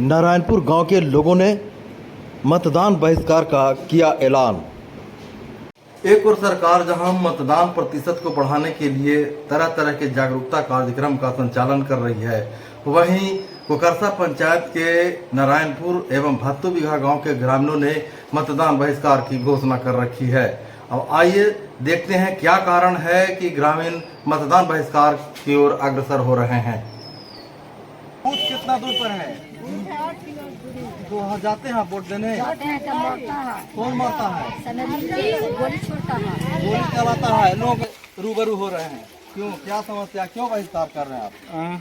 नारायणपुर गांव के लोगों ने मतदान बहिष्कार का किया ऐलान। एक और सरकार जहां मतदान प्रतिशत को बढ़ाने के लिए तरह तरह के जागरूकता कार्यक्रम का संचालन कर रही है, वहीं कोकरसा पंचायत के नारायणपुर एवं भत्तू बिघा गांव के ग्रामीणों ने मतदान बहिष्कार की घोषणा कर रखी है। अब आइए देखते हैं क्या कारण है कि ग्रामीण मतदान बहिष्कार की ओर अग्रसर हो रहे हैं। बूथ कितना दूर पर है? तो वहाँ जाते हैं वोट देने? जाते हैं तो मरता है। कौन मरता है? गोली छोड़ता है। गोली चलाता है। लोग रूबरू हो रहे हैं। क्यों? क्या समस्या? क्यों बहिष्कार कर रहे हैं आप?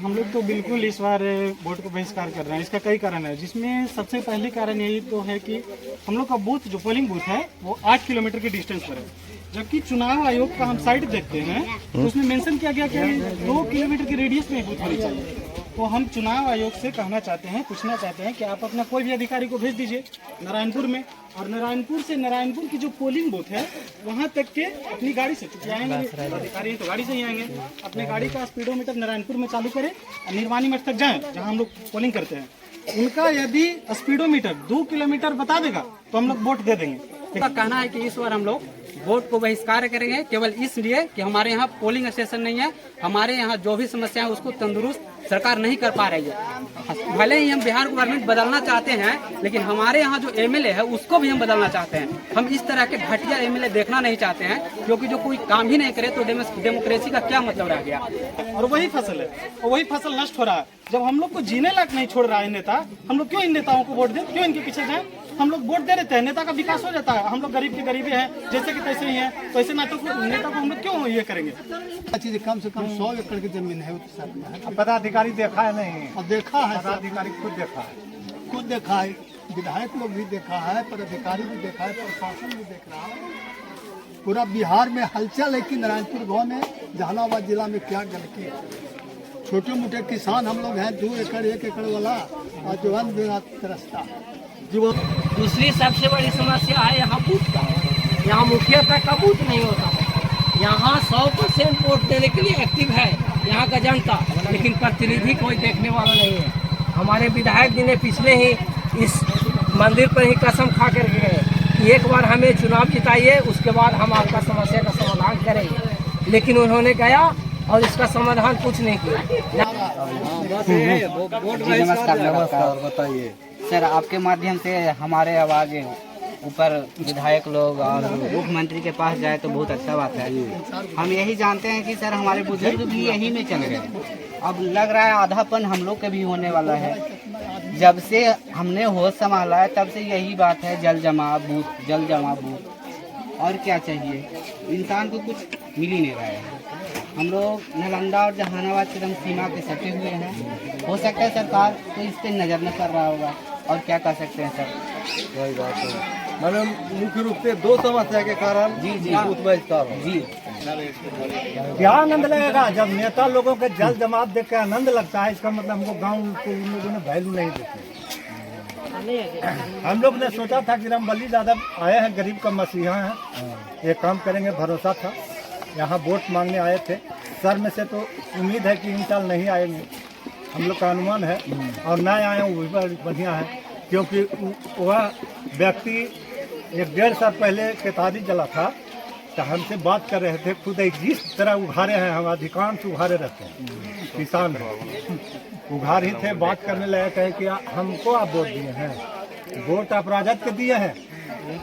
हम लोग तो बिल्कुल इस बार वोट को बहिष्कार कर रहे हैं। इसका कई कारण है, जिसमें सबसे पहले कारण यही तो है कि हम लोग का बूथ जो पोलिंग बूथ है वो 8 किलोमीटर के डिस्टेंस पर है, जबकि चुनाव आयोग का हम साइट देखते हैं तो उसमें मेंशन किया गया कि 2 किलोमीटर के रेडियस में बूथ होनी चाहिए। तो हम चुनाव आयोग से कहना चाहते हैं, पूछना चाहते हैं कि आप अपना कोई भी अधिकारी को भेज दीजिए नारायणपुर में, और नारायणपुर से नारायणपुर की जो पोलिंग बूथ है वहां तक के अपनी गाड़ी से, चूंकि आएंगे अधिकारी तो गाड़ी से ही आएंगे, अपने गाड़ी का स्पीडोमीटर नारायणपुर में चालू करें और निर्वाणी मठ तक जाएं जहां हम लोग पोलिंग करते हैं। उनका यदि स्पीडोमीटर 2 किलोमीटर बता देगा तो हम लोग वोट दे देंगे। उनका कहना है कि इस बार हम लोग वोट को बहिष्कार करेंगे केवल इसलिए कि हमारे यहाँ पोलिंग स्टेशन नहीं है। हमारे यहाँ जो भी समस्या है उसको तंदुरुस्त सरकार नहीं कर पा रही है। भले ही हम बिहार गवर्नमेंट बदलना चाहते हैं, लेकिन हमारे यहाँ जो एमएलए है उसको भी हम बदलना चाहते हैं। हम इस तरह के घटिया एमएलए देखना नहीं चाहते हैं, क्योंकि जो कोई काम ही नहीं करे तो डेमोक्रेसी का क्या मतलब रह गया। और वही फसल है और वही फसल नष्ट हो रहा है। जब हम लोग को जीने लायक नहीं छोड़ रहा है नेता, हम लोग क्यों इन नेताओं को वोट दें? क्यों इनके पीछे जाएं? हम लोग वोट दे देते हैं, नेता का विकास हो जाता है। हम लोग गरीब के गरीबी हैं, जैसे कि तैसे ही हैं, तो ऐसे नेता को हम लोग क्यों ये करेंगे? चीज कम से कम 100 एकड़ की जमीन है। पदाधिकारी देखा है नहीं? अब देखा है, पदाधिकारी खुद देखा है, खुद देखा है, विधायक लोग भी देखा है, पदाधिकारी भी देखा है, प्रशासन भी देख रहा है। पूरा बिहार में हलचल है कि नारायणपुर गाँव में, जहानाबाद जिला में क्या गलती है। छोटे मोटे किसान हम लोग हैं, 2 एकड़ 1 एकड़ वाला, और जो रास्ता जीवन। दूसरी सबसे बड़ी समस्या है यहाँ बूथ का। यहाँ मुखिया तक का बूथ नहीं होता है। यहाँ 100% वोट देने के लिए एक्टिव है यहाँ का जनता, लेकिन प्रतिनिधि कोई देखने वाला नहीं है। हमारे विधायक जी ने पिछले ही इस मंदिर पर ही कसम खा कर गए कि एक बार हमें चुनाव जिताइए, उसके बाद हम आपका समस्या का समाधान करेंगे, लेकिन उन्होंने गया और इसका समाधान कुछ नहीं किया। नमस्कार, बताइए सर, आपके माध्यम से हमारे आवाज़ ऊपर विधायक लोग और मुख्यमंत्री के पास जाए तो बहुत अच्छा बात है। हम यही जानते हैं कि सर हमारे बुजुर्ग भी यही में चल गए। अब लग रहा है आधापन हम लोग के भी होने वाला है। जब से हमने होश संभाला है तब से यही बात है, जल जमा बूथ, जल जमा बूथ। और क्या चाहिए? इंसान को कुछ मिल ही नहीं रहा है। हम लोग नालंदा और जहानाबाद से एकदम सीमा के सटे हुए हैं। हो सकता है सरकार तो इस पर नज़र न कर रहा होगा, और क्या कर सकते हैं सर? वही बात है। मैडम, मुख्य रूप से 2 समस्या के कारण जी बूथ बहिष्कार हो। जी, क्या आनंद लगेगा जब नेता लोगों के जल जमात देख के आनंद लगता है? इसका मतलब हमको गांव को उन लोगों ने वैल्यू नहीं देते। हम लोग ने सोचा था कि रामबली दादा आए हैं, गरीब का मसीहा है, ये काम करेंगे, भरोसा था। यहाँ वोट मांगने आए थे। सर में से तो उम्मीद है कि इन साल नहीं आएंगे, हम लोग का अनुमान है, और ना आए वो भी बढ़िया है, क्योंकि वह व्यक्ति 1-1.5 साल पहले केतारी जला था तो हमसे बात कर रहे थे। खुद जिस तरह उघारे हैं, हम अधिकांश उघारे रहते हैं, किसान उघार ही थे। बात करने लगे, कहे कि हमको आप वोट दिए हैं, वोट आप राजद के दिए हैं।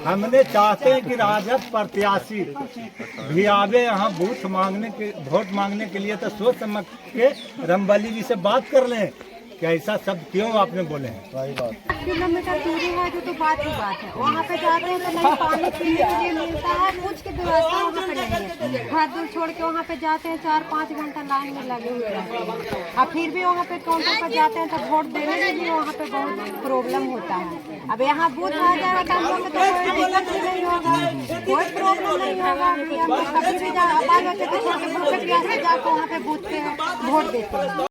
हमने चाहते हैं कि राजद प्रत्याशी भी आवे यहाँ वोट मांगने के लिए, तो सोच समझ के रामबली जी से बात कर लें कि ऐसा शब्द क्यों आपने बोले हैं। सही बात। किलोमीटर दूरी है जो तो बात ही बात है। वहाँ पे जाते हैं तो नहीं पानी पीने के लिए मिलता है, कुछ की व्यवस्था वहाँ पे नहीं है। हाथ दूर छोड़ के वहाँ पे जाते हैं, 4-5 घंटा लाइन में लगे हुए रहते हैं। और फिर भी वहाँ पे काउंटर पर जाते हैं तो वोट देने में भी वहाँ पे बहुत प्रॉब्लम होता है। अब यहाँ बूथ आ जाएगा तो हम लोग को तो कोई दिक्कत ही नहीं होगा, कोई प्रॉब्लम नहीं होगा। कभी भी बाल बच्चे को छोड़ के भूखे प्यासे जाकर वहाँ पे बूथ पे वोट देते हैं।